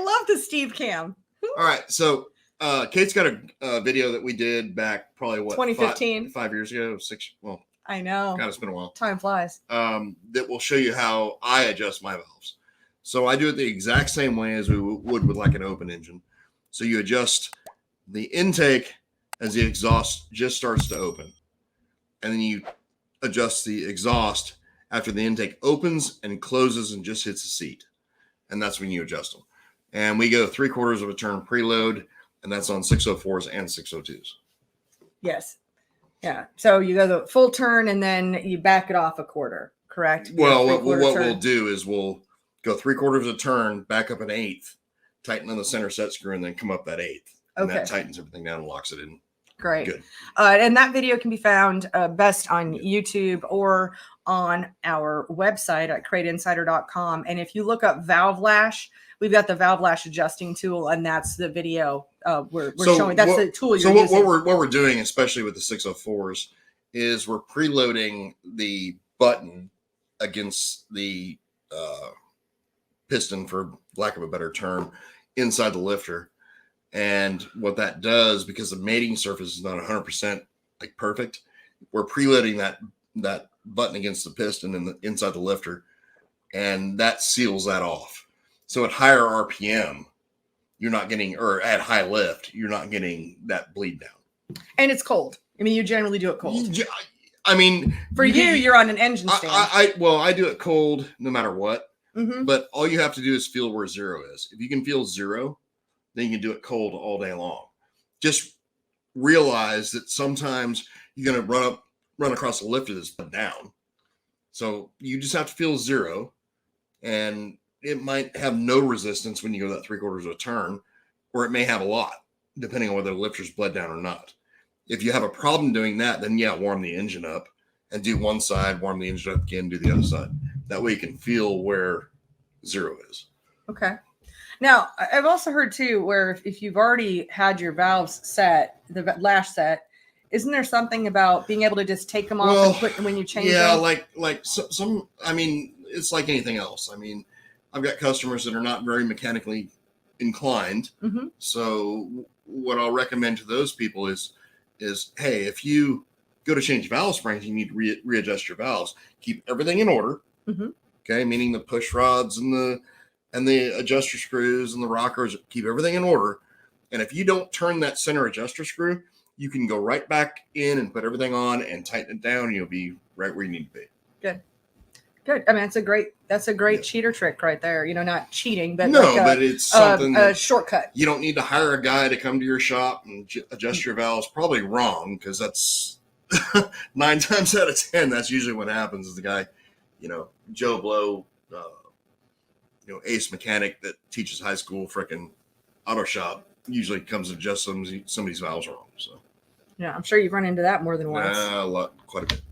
love the Steve cam. All right. So Kate's got a video that we did back probably 2015. 5 years ago, 6. Well, I know. God, it's been a while. Time flies. That will show you how I adjust my valves. So I do it the exact same way as we would with like an open engine. So you adjust the intake as the exhaust just starts to open. And then you adjust the exhaust after the intake opens and closes and just hits the seat. And that's when you adjust them. And we go 3/4 of a turn preload, and that's on 604s and 602s. Yes. Yeah. So you go the full turn and then you back it off a quarter, correct? Well, what we'll do is we'll go 3/4 of a turn, back up an eighth, tighten on the center set screw, and then come up that eighth. And that tightens everything down and locks it in. Great. Good. And that video can be found best on YouTube or on our website at CrateInsider.com. And if you look up valve lash, we've got the valve lash adjusting tool, and that's the video we're showing. That's the tool you're using. So what we're doing, especially with the 604s, is we're preloading the button against the piston, for lack of a better term, inside the lifter. And what that does, because the mating surface is not 100% like perfect, we're preloading that button against the piston and inside the lifter, and that seals that off. So at higher RPM, you're not getting, or at high lift, you're not getting that bleed down. And it's cold. I mean, you generally do it cold. I mean, for you're on an engine stand. I do it cold no matter what. Mm-hmm. But all you have to do is feel where zero is. If you can feel zero, then you can do it cold all day long. Just realize that sometimes you're going to run across a lifter that's down. So you just have to feel zero, and it might have no resistance when you go that 3/4 of a turn, or it may have a lot, depending on whether the lifter's bled down or not. If you have a problem doing that, then warm the engine up and do one side, warm the engine up again, do the other side. That way you can feel where zero is. Okay. Now, I've also heard too, where if you've already had your valves set, the lash set, isn't there something about being able to just take them off and put when you change them? Yeah, like some, I mean, it's like anything else. I mean, I've got customers that are not very mechanically inclined. Mm-hmm. So what I'll recommend to those people is, hey, if you go to change valve springs, you need to readjust your valves. Keep everything in order. Mm-hmm. Okay, meaning the push rods and the adjuster screws and the rockers, keep everything in order. And if you don't turn that center adjuster screw, you can go right back in and put everything on and tighten it down, and you'll be right where you need to be. Good. I mean, that's a great cheater trick right there. You know, not cheating, but but it's something a shortcut. You don't need to hire a guy to come to your shop and adjust your valves. Probably wrong, because that's 9 times out of 10. That's usually what happens. Is the guy, Joe Blow, ace mechanic that teaches high school frickin' auto shop, usually comes to adjust somebody's valves wrong. So yeah, I'm sure you've run into that more than once. Quite a bit.